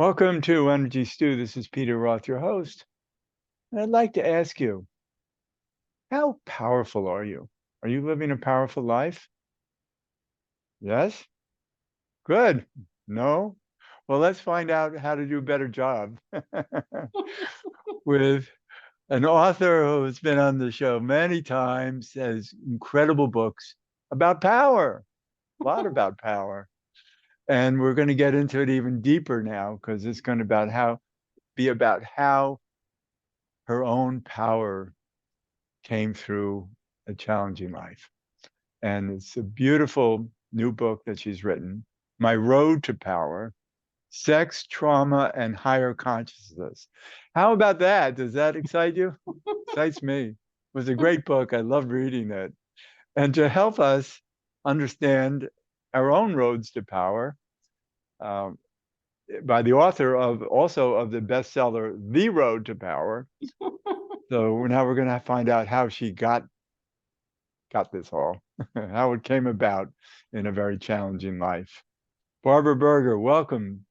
Welcome to Energy Stew. This is Peter Roth, your host. And I'd like to ask you, how powerful are you? Are you living a powerful life? Yes? Good. No? Well, let's find out how to do a better job with an author who's been on the show many times, has incredible books about power, a lot about power. And we're going to get into it even deeper now because it's going to be about how her own power came through a challenging life. And it's a beautiful new book that she's written, My Road to Power, Sex, Trauma, and Higher Consciousness. How about that? Does that excite you? Excites me. It was a great book. I loved reading it. And to help us understand our own roads to power, um, by the author of also of the bestseller, The Road to Power. So now we're going to find out how she got this all, how it came about in a very challenging life. Barbara Berger, welcome.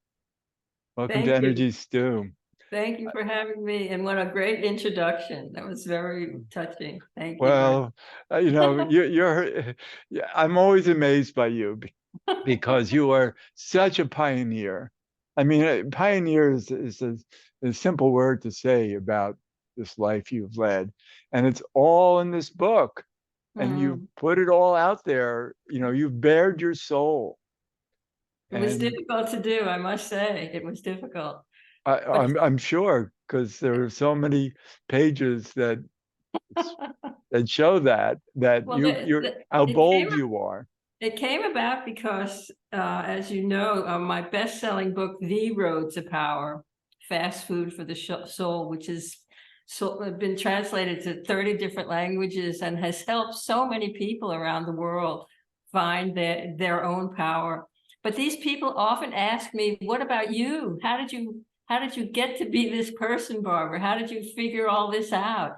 Welcome to Thank you. Energy Stew. Thank you for having me. And what a great introduction. That was very touching. Thank you very Well, you're yeah, I'm always amazed by you because you are such a pioneer. I mean, pioneer is a simple word to say about this life you've led. And it's all in this book. And you've much. put it all out there. You've bared your soul. It was And difficult to do, I must say. It was difficult. I, But I'm sure because there are so many pages that show that well, you're how bold you are. it came about because, as you know, my best-selling book, The Road to Power, Fast Food for the Soul, which has been translated to 30 different languages and has helped so many people around the world find their own power. But these people often ask me, what about you? How did you get to be this person, Barbara? How did you figure all this out?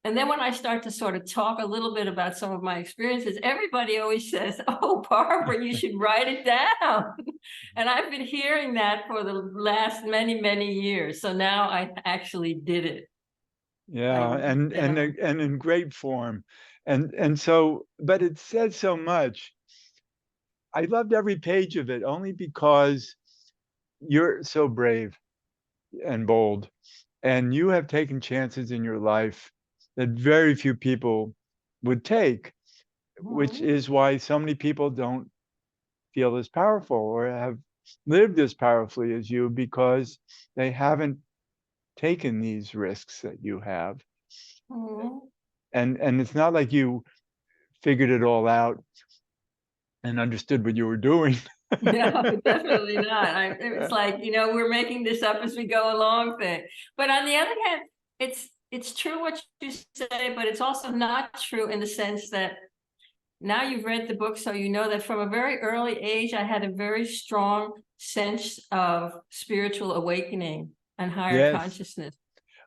And then when I start to sort of talk a little bit about some of my experiences, everybody always says, oh, Barbara, you should write it down. And I've been hearing that for the last many, many years. So now I actually did it. Yeah, I wrote and it down. in great form. And so, but it said so much. I loved every page of it only because you're so brave and bold, and you have taken chances in your life that very few people would take, which Mhm. is why so many people don't feel as powerful or have lived as powerfully as you because they haven't taken these risks that you have. Mhm. And it's not like you figured it all out and understood what you were doing. No, definitely not. It's like, we're making this up as we go along thing. But on the other hand, it's true what you say, but it's also not true in the sense that now you've read the book, so you know that from a very early age, I had a very strong sense of spiritual awakening and higher Yes, consciousness.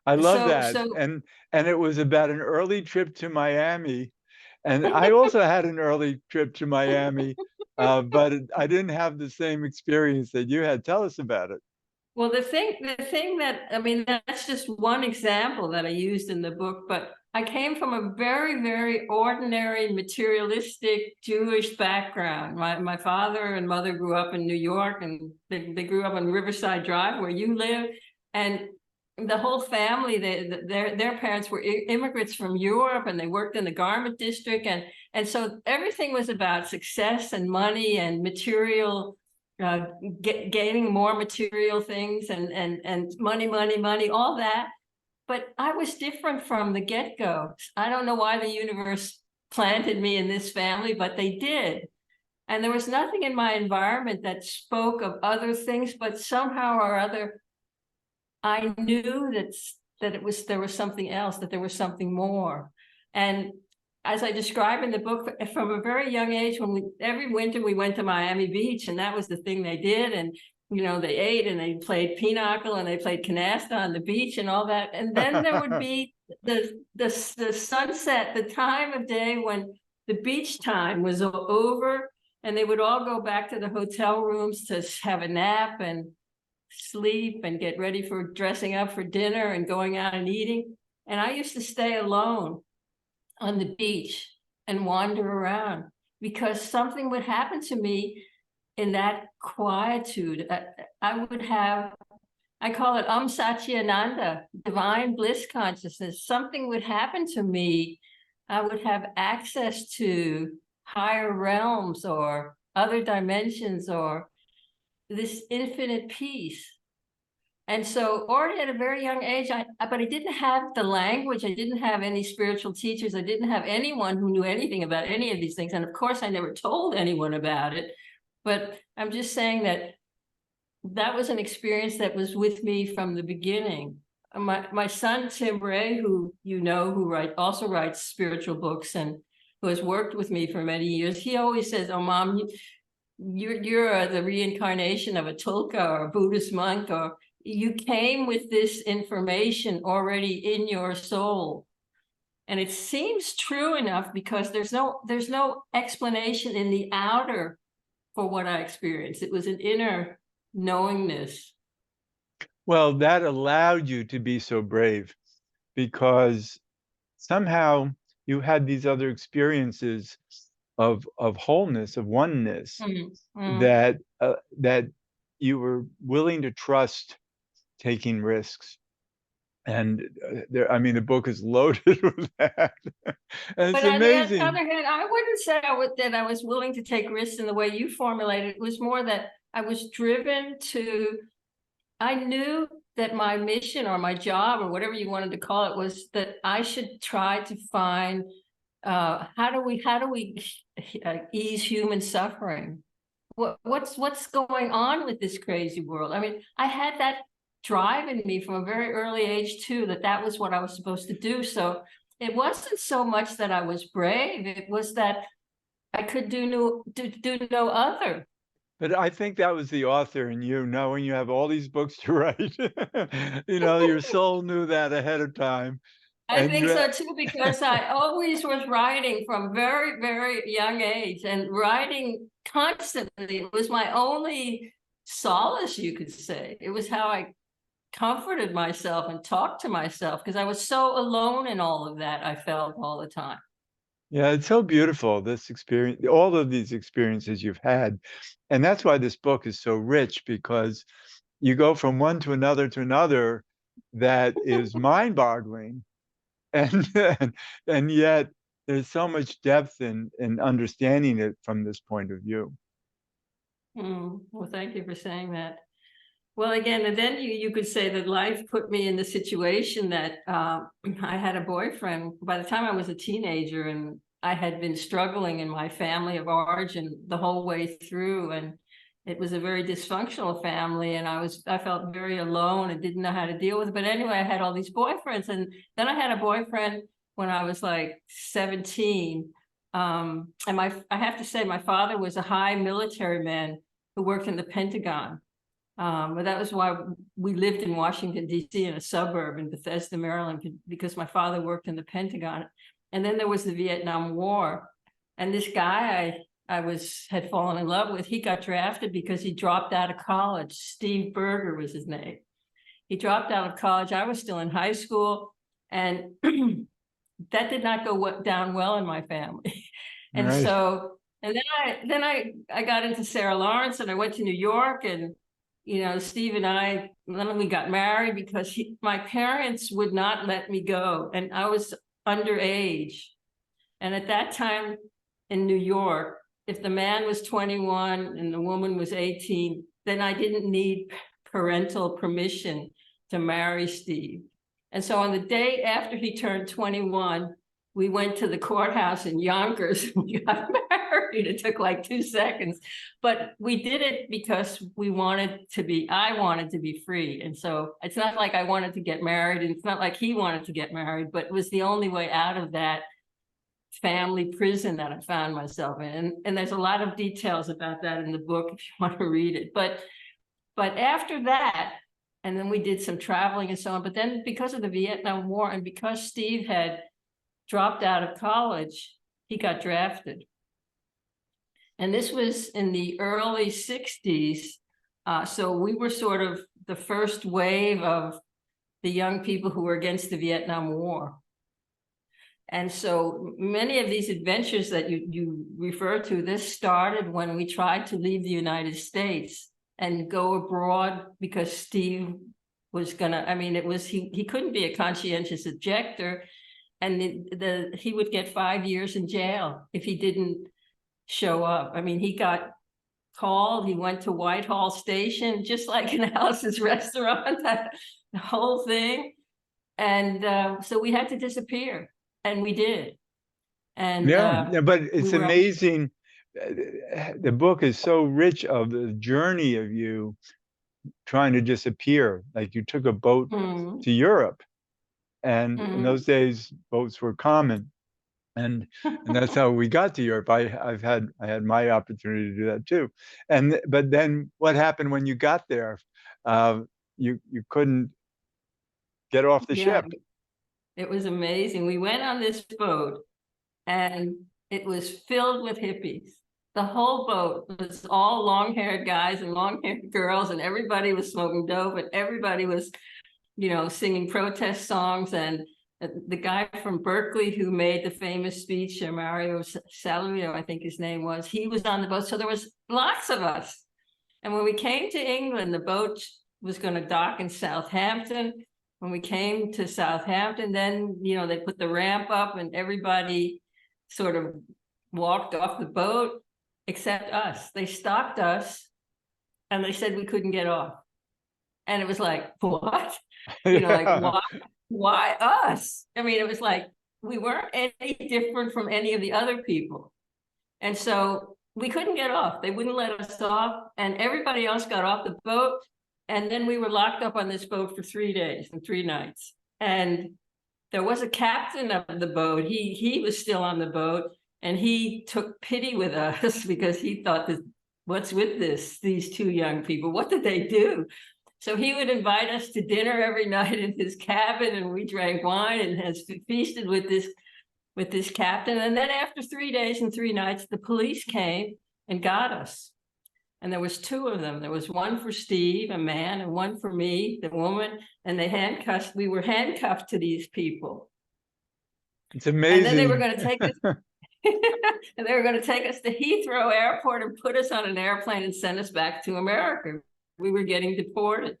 I love So, that. so And it was about an early trip to Miami. And I also had an early trip to Miami, but I didn't have the same experience that you had. Tell us about it. well, the thing that, I mean, that's just one example that I used in the book, but I came from a very, very ordinary, materialistic Jewish background. My father and mother grew up in New York, and they grew up on Riverside Drive, where you live. And the whole family, their parents were immigrants from Europe, and they worked in the garment district. And so everything was about success and money and material, uh, gaining more material things and money, all that. But I was different from the get-go. I don't know why the universe planted me in this family, but they did. And there was nothing in my environment that spoke of other things, but somehow or other, I knew that there was something else, that there was something more. And as I describe in the book, from a very young age, every winter we went to Miami Beach, and that was the thing they did. And they ate and they played pinochle and they played canasta on the beach and all that. And then there would be the sunset, the time of day when the beach time was over, and they would all go back to the hotel rooms to have a nap. sleep and get ready for dressing up for dinner and going out and eating. And I used to stay alone on the beach and wander around because something would happen to me in that quietude. I would have, I call it Satchiananda, divine bliss consciousness. Something would happen to me. I would have access to higher realms or other dimensions or this infinite peace. And so already at a very young age, but I didn't have the language. I didn't have any spiritual teachers. I didn't have anyone who knew anything about any of these things. And of course, I never told anyone about it. But I'm just saying that that was an experience that was with me from the beginning. My son, Tim Ray, who you know, who also writes spiritual books and who has worked with me for many years, he always says, "Oh, Mom, you're the reincarnation of a tulka or a Buddhist monk, or you came with this information already in your soul." And it seems true enough because there's no explanation in the outer for what I experienced. It was an inner knowingness. Well, that allowed you to be so brave because somehow you had these other experiences of wholeness, of oneness, that that you were willing to trust taking risks. And there, I mean, the book is loaded with that. And it's But on the amazing. other hand, I wouldn't say that I was willing to take risks in the way you formulated. It was more that I was driven to, I knew that my mission or my job or whatever you wanted to call it was that I should try to find how do we ease human suffering? What's going on with this crazy world? I mean, I had that drive in me from a very early age too, that was what I was supposed to do. So it wasn't so much that I was brave, it was that I could do no other. But I think that was the author in you, knowing you have all these books to write. You know, your soul knew that ahead of time. I And think you, so too, because I always was writing from very, very young age and writing constantly. It was my only solace, you could say. It was how I comforted myself and talked to myself because I was so alone in all of that, I felt all the time. yeah, it's so beautiful, this experience, all of these experiences you've had. And that's why this book is so rich, because you go from one to another that is mind-boggling. And, and yet there's so much depth in understanding it from this point of view. Well, thank you for saying that. Well, again, and then you could say that life put me in the situation that I had a boyfriend by the time I was a teenager, and I had been struggling in my family of origin the whole way through, and it was a very dysfunctional family, and I felt very alone and didn't know how to deal with it. But anyway, I had all these boyfriends, and then I had a boyfriend when I was like 17. And I have to say, my father was a high military man who worked in the Pentagon. But that was why we lived in Washington, D.C. in a suburb in Bethesda, Maryland, because my father worked in the Pentagon. And then there was the Vietnam War. And this guy I had fallen in love with, he got drafted because he dropped out of college. Steve Berger was his name. He dropped out of college. I was still in high school. And that did not go down well in my family. And Right. so, and then I got into Sarah Lawrence and I went to New York, and you know, Steve and I, then we got married because my parents would not let me go, and I was underage. And at that time in New York, if the man was 21 and the woman was 18, then I didn't need parental permission to marry Steve. And so on the day after he turned 21, we went to the courthouse in Yonkers and we got married. It took like 2 seconds, but we did it because I wanted to be free. And so it's not like I wanted to get married, and it's not like he wanted to get married, but it was the only way out of that family prison that I found myself in. And there's a lot of details about that in the book if you want to read it. But after that, and then we did some traveling and so on, but then because of the Vietnam War and because Steve had dropped out of college, he got drafted. And this was in the early 60s. So we were sort of the first wave of the young people who were against the Vietnam War. And so many of these adventures that you refer to, this started when we tried to leave the United States and go abroad because Steve was gonna, I mean, it was, he couldn't be a conscientious objector, and he would get 5 years in jail if he didn't show up. I mean, he got called, he went to Whitehall Station, just like in Alice's Restaurant, that the whole thing. And so we had to disappear, and we did. And Yeah, but we it's were amazing. The book is so rich of the journey of you trying to disappear. Like you took a boat to Europe, and in those days boats were common, and that's how we got to Europe. I had my opportunity to do that too. And but then what happened when you got there? Uh, you couldn't get off the yeah, ship. it was amazing. We went on this boat, and it was filled with hippies. The whole boat was all long-haired guys and long-haired girls, and everybody was smoking dope, and everybody was, singing protest songs. And the guy from Berkeley who made the famous speech, Mario Salvio, I think his name was, he was on the boat. So there was lots of us. And when we came to England, the boat was going to dock in Southampton. When we came to Southampton, then, they put the ramp up and everybody sort of walked off the boat except us. They stopped us and they said we couldn't get off. And it was like, what? Like, why us? I mean, it was like, we weren't any different from any of the other people. And so we couldn't get off. They wouldn't let us off. And everybody else got off the boat. And then we were locked up on this boat for 3 days and 3 nights. And there was a captain of the boat. He was still on the boat, and he took pity with us because he thought, that what's with these 2 young people? What did they do? So he would invite us to dinner every night in his cabin, and we drank wine and has feasted with this captain. And then after 3 days and 3 nights, the police came and got us. And there was 2 of them. There was one for Steve, a man, and one for me, the woman. And we were handcuffed to these people. It's amazing. And then they were going to take us, and they were going to take us to Heathrow Airport and put us on an airplane and send us back to America. We were getting deported.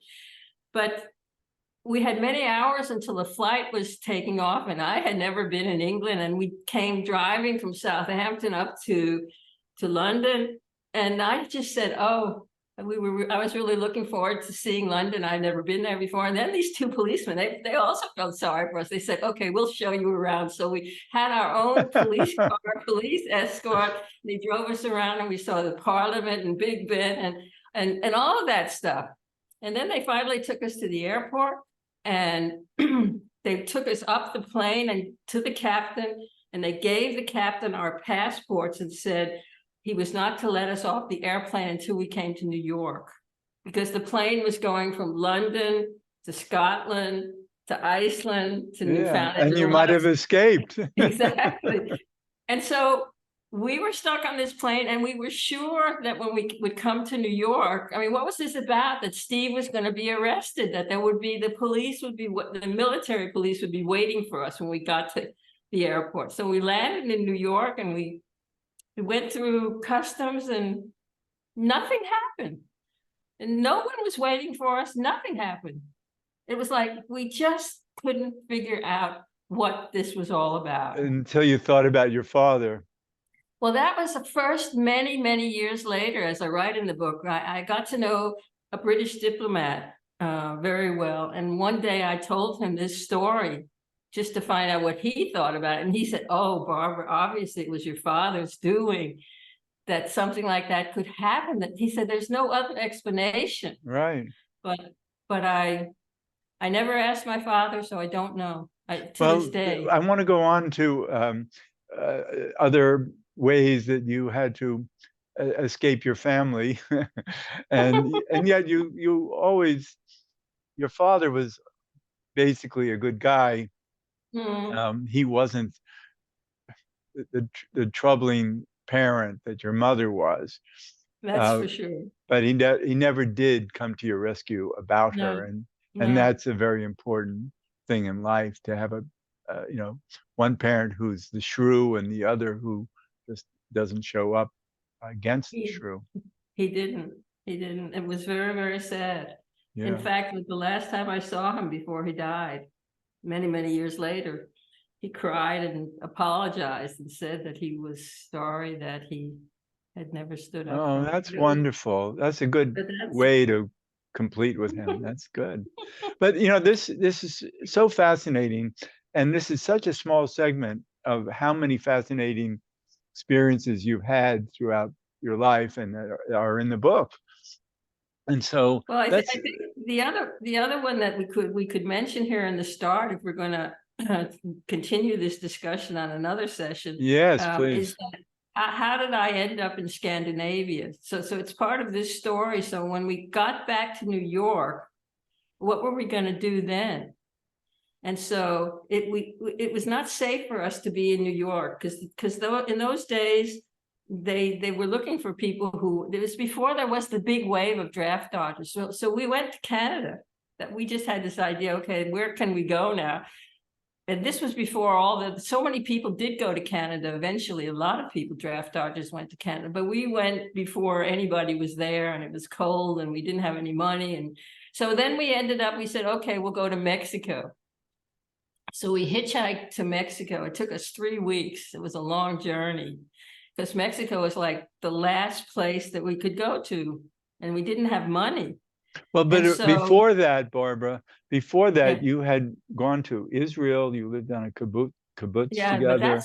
But we had many hours until the flight was taking off, and I had never been in England. And we came driving from Southampton up to London. And I just said, oh, I was really looking forward to seeing London. I'd never been there before. And then these 2 policemen, they also felt sorry for us. They said, okay, we'll show you around. So we had our own police car, police escort. They drove us around, and we saw the Parliament and Big Ben and all of that stuff. And then they finally took us to the airport, and they took us up the plane and to the captain, and they gave the captain our passports and said he was not to let us off the airplane until we came to New York, because the plane was going from London to Scotland to Iceland to Newfoundland. And you might have escaped. Exactly. And so we were stuck on this plane, and we were sure that when we would come to New York, I mean, what was this about? That Steve was going to be arrested, that there would be, the military police would be waiting for us when we got to the airport. So we landed in New York, and we went through customs, and nothing happened. And no one was waiting for us. Nothing happened. It was like we just couldn't figure out what this was all about. Until you thought about your father. Well, that was the first many, many years later, as I write in the book. I got to know a British diplomat very well. And one day I told him this story just to find out what he thought about it. And he said, oh, Barbara, obviously it was your father's doing, that something like that could happen. That he said, there's no other explanation. Right. But I never asked my father, so I don't know. This day. I want to go on to other ways that you had to escape your family. and yet you always, your father was basically a good guy. He wasn't the troubling parent that your mother was. That's for sure. But he never did come to your rescue about her, No, and no. that's a very important thing in life, to have a one parent who's the shrew and the other who just doesn't show up against the He shrew. he didn't. He didn't. It was very, very sad. In Yeah. fact, the last time I saw him before he died, many, many years later, he cried and apologized and said that he was sorry that he had never stood up Oh, for me. that's wonderful. That's a good But that's way to complete with him. That's good. But this is so fascinating, and this is such a small segment of how many fascinating experiences you've had throughout your life and that are in the book. And so well, that's I think the other one that we could mention here in the start, if we're going to continue this discussion on another session, yes, is please. that how did I end up in Scandinavia? So it's part of this story. So when we got back to New York, what were we going to do then? And so it was not safe for us to be in New York, because in those days they were looking for people who, it was before there was the big wave of draft dodgers. So we went to Canada. That we just had this idea, okay, where can we go now? And this was before so many people did go to Canada. Eventually, a lot of people, draft dodgers, went to Canada, but we went before anybody was there, and it was cold and we didn't have any money. And so then we said, okay, we'll go to Mexico. So we hitchhiked to Mexico. It took us 3 weeks. It was a long journey, because Mexico was like the last place that we could go to, and we didn't have money. Well, And but so, before that, Barbara, before yeah, that, you had gone to Israel. You lived on a kibbutz yeah, but together.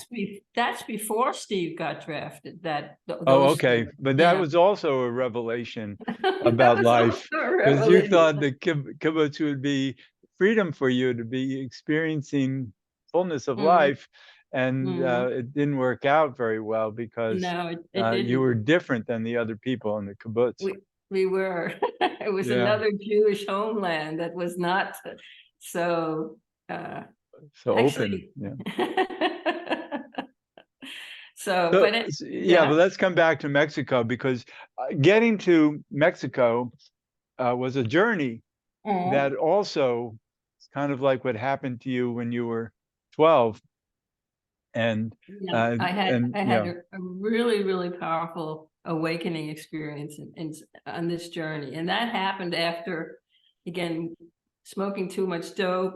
that's before Steve got drafted. Oh, Those okay. But that yeah, was also a revelation that about was also life, a because you revelation. thought the kibbutz would be freedom for you to be experiencing fullness of Mhm, life. And mhm. it didn't work out very well because No, it you didn't. were different than the other people in the kibbutz. We were. It was Yeah. another Jewish homeland that was not so. Uh, So open. Actually, Yeah. so, So, but yeah, but yeah. let's come back to Mexico, because getting to Mexico was a journey that Mhm. also is kind of like what happened to you when you were 12. And Yeah, uh, I had yeah, a really, really powerful awakening experience on this journey. And that happened after, again, smoking too much dope,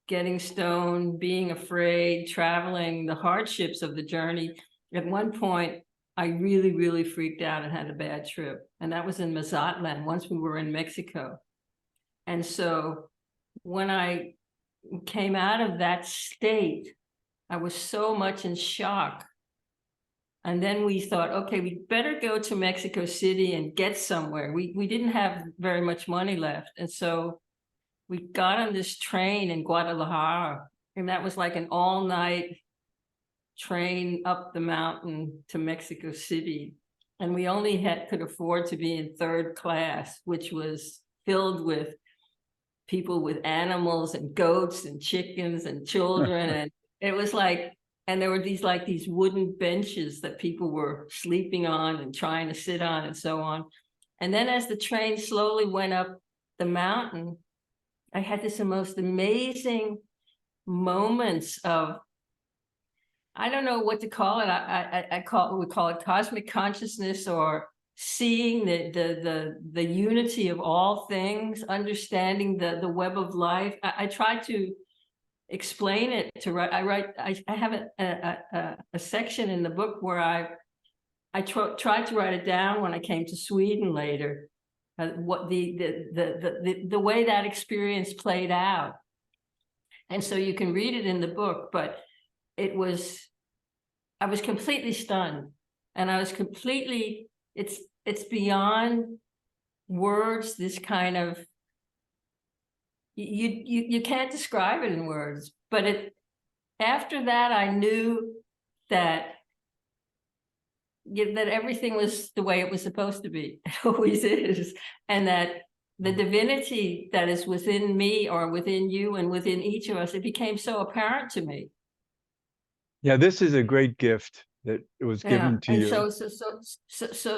getting stoned, being afraid, traveling, the hardships of the journey. At one point, I really, really freaked out and had a bad trip. And that was in Mazatlan, once we were in Mexico. And so when I came out of that state, I was so much in shock. And then we thought, okay, we better go to Mexico City and get somewhere. We didn't have very much money left. And so we got on this train in Guadalajara, and that was like an all-night train up the mountain to Mexico City. And we only could afford to be in third class, which was filled with people with animals and goats and chickens and children. And it was like, and there were these wooden benches that people were sleeping on and trying to sit on and so on. And then as the train slowly went up the mountain, I had this most amazing moments of, I don't know what to call it. We call it cosmic consciousness, or seeing the unity of all things, understanding the web of life. I try to explain it to write. I have a section in the book where I tried to write it down when I came to Sweden later. What the way that experience played out, and so you can read it in the book. But it was, I was completely stunned, and I was completely, it's beyond words. This kind of, you can't describe it in words. But after that, I knew that that everything was the way it was supposed to be. It always is, and that the divinity that is within me, or within you, and within each of us, it became so apparent to me. yeah, this is a great gift that it was Yeah, given to and you.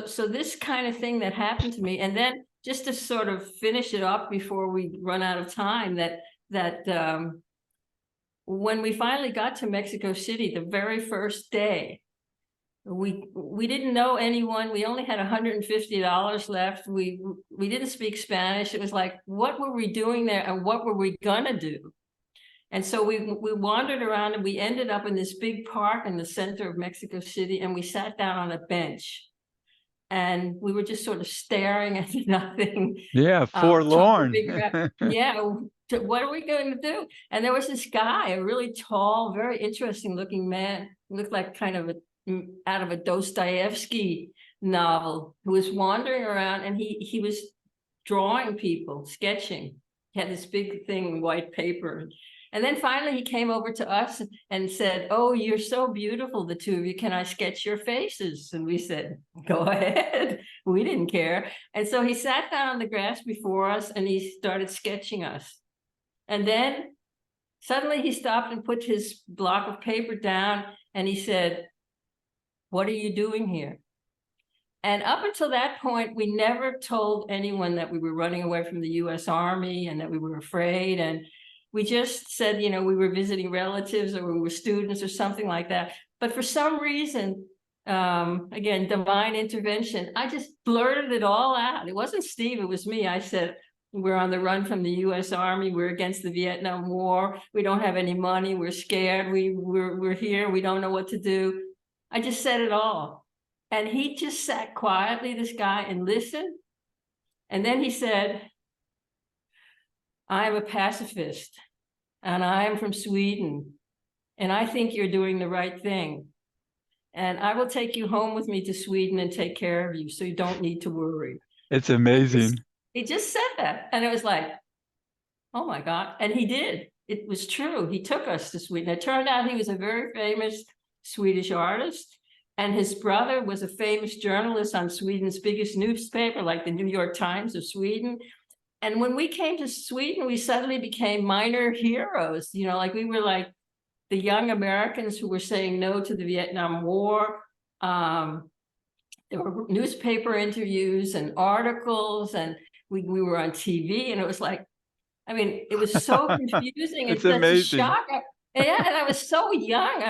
so this kind of thing that happened to me, and then just to sort of finish it up before we run out of time, that when we finally got to Mexico City, the very first day, we didn't know anyone. We only had $150 left. We didn't speak Spanish. It was like, what were we doing there, and what were we gonna do? And so we wandered around, and we ended up in this big park in the center of Mexico City, and we sat down on a bench, and we were just sort of staring at nothing, Yeah, trying to forlorn. figure out, yeah, what are we going to do? And there was this guy, a really tall, very interesting looking man, looked like kind of out of a Dostoevsky novel, who was wandering around, and he was drawing people, sketching. He had this big thing, white paper. And then finally he came over to us and said, "Oh, you're so beautiful, the two of you. Can I sketch your faces?" And we said, "Go ahead." We didn't care. And so he sat down on the grass before us, and he started sketching us. And then suddenly he stopped and put his block of paper down, and he said, "What are you doing here?" And up until that point, we never told anyone that we were running away from the US Army and that we were afraid. And we just said, we were visiting relatives, or we were students, or something like that. But for some reason, again, divine intervention, I just blurted it all out. It wasn't Steve, it was me. I said, "We're on the run from the US Army. We're against the Vietnam War. We don't have any money. We're scared. We're here. We don't know what to do." I just said it all. And he just sat quietly, this guy, and listened. And then he said, "I am a pacifist, and I am from Sweden, and I think you're doing the right thing. And I will take you home with me to Sweden and take care of you, so you don't need to worry." It's He amazing. just, he just said that. And it was like, oh my God. And he did. It was true. He took us to Sweden. It turned out he was a very famous Swedish artist. And his brother was a famous journalist on Sweden's biggest newspaper, like the New York Times of Sweden. And when we came to Sweden, we suddenly became minor heroes. Like we were like the young Americans who were saying no to the Vietnam War. There were newspaper interviews and articles, and we were on TV, and it was like, it was so confusing and It's such a amazing. shock. Yeah, and I was so young.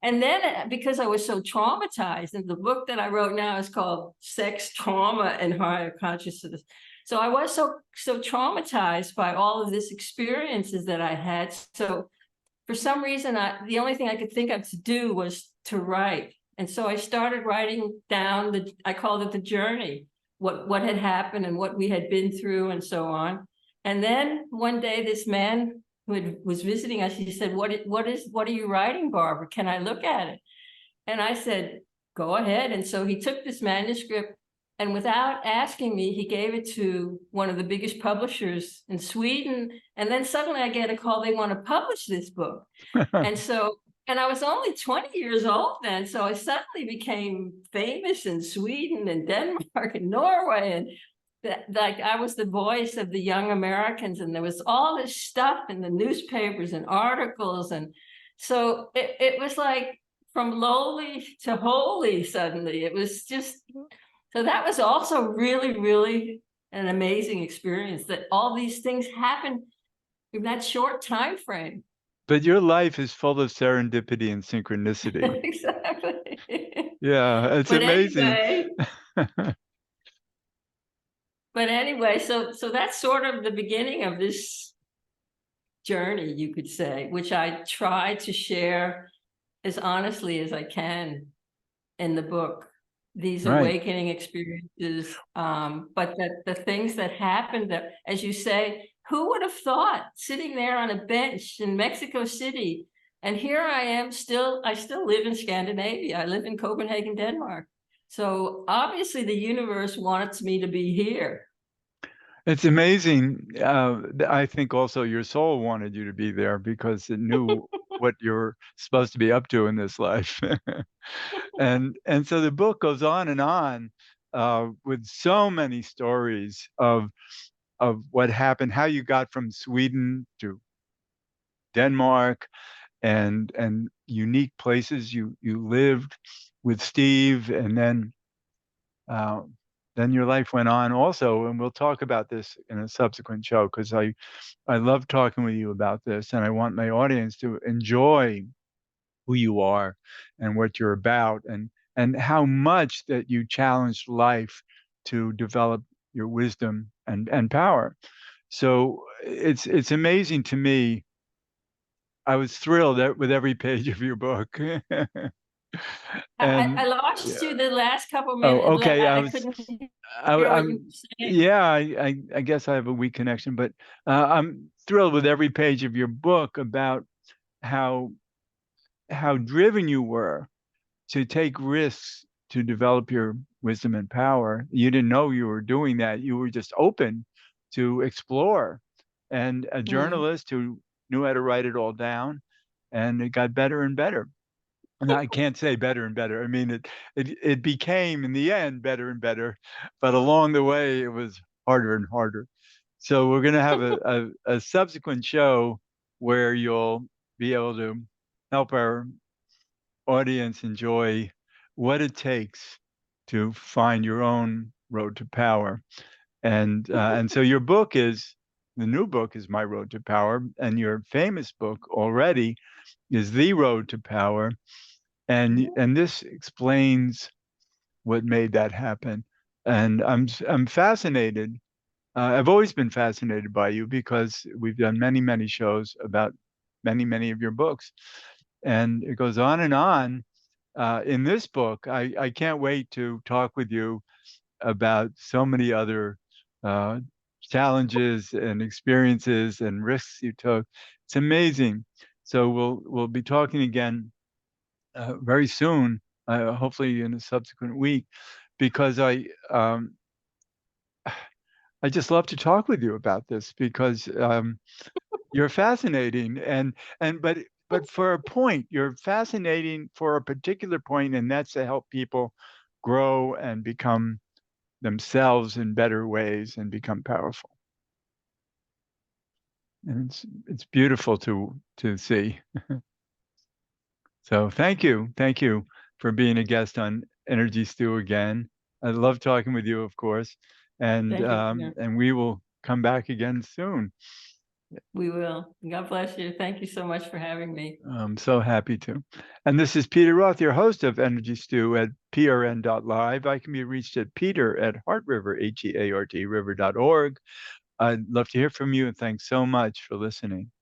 And then because I was so traumatized, and the book that I wrote now is called Sex, Trauma, and Higher Consciousness. So I was so traumatized by all of this experiences that I had. So for some reason, the only thing I could think of to do was to write. And so I started writing down I called it the journey, what had happened and what we had been through and so on. And then one day, this man who was visiting us, he said, what are you writing, Barbara? Can I look at it? And I said, "Go ahead." And so he took this manuscript, and without asking me, he gave it to one of the biggest publishers in Sweden. And then suddenly I get a call, they want to publish this book. And I was only 20 years old then. So I suddenly became famous in Sweden and Denmark and Norway. And like I was the voice of the young Americans, and there was all this stuff in the newspapers and articles. And so it was like from lowly to holy suddenly. It was just, so that was also really, really an amazing experience, that all these things happened in that short time frame. But your life is full of serendipity and synchronicity. Exactly. Yeah, it's But amazing. anyway, so that's sort of the beginning of this journey, you could say, which I try to share as honestly as I can in the book, these Right. awakening experiences, but the things that happened, that, as you say, who would have thought, sitting there on a bench in Mexico City, and here I still live in Scandinavia. I live in Copenhagen, Denmark. So obviously the universe wants me to be here. It's amazing. I think also your soul wanted you to be there because it knew what you're supposed to be up to in this life. And so the book goes on and on with so many stories of what happened, how you got from Sweden to Denmark, and unique places you lived. with Steve, and uh, then your life went on also. And we'll talk about this in a subsequent show because I love talking with you about this, and I want my audience to enjoy who you are and what you're about, and how much that you challenged life to develop your wisdom and power. So it's amazing to me. I was thrilled with every page of your book. I And lost you yeah. the last couple Oh, minutes. okay. I couldn't hear what you I'm, were saying. yeah, I guess I have a weak connection, but I'm thrilled with every page of your book about how driven you were to take risks to develop your wisdom and power. You didn't know you were doing that. You were just open to explore. And a Mm. journalist who knew how to write it all down, and it got better and better. And I can't say better and better. I mean, it became in the end better and better, but along the way it was harder and harder. So we're going to have a subsequent show where you'll be able to help our audience enjoy what it takes to find your own road to power. And so your book is the new book is My Road to Power, and your famous book already is The Road to Power, and this explains what made that happen. And I'm fascinated. I've always been fascinated by you because we've done many shows about many of your books, and it goes on and on. In this book, I can't wait to talk with you about so many other uh, challenges and experiences and risks you took. It's amazing. So we'll be talking again very soon, hopefully in a subsequent week, because I just love to talk with you about this because you're fascinating, and but for a point, you're fascinating for a particular point, and that's to help people grow and become themselves in better ways and become powerful. And it's beautiful to see. So thank you for being a guest on Energy Stew again. I love talking with you, of course, Thank you, Peter. and we will come back again soon. We will. God bless you. Thank you so much for having me. I'm so happy to. And this is Peter Roth, your host of Energy Stew at prn.live. I can be reached at peter at heartriver, Heart river.org. I'd love to hear from you, and thanks so much for listening.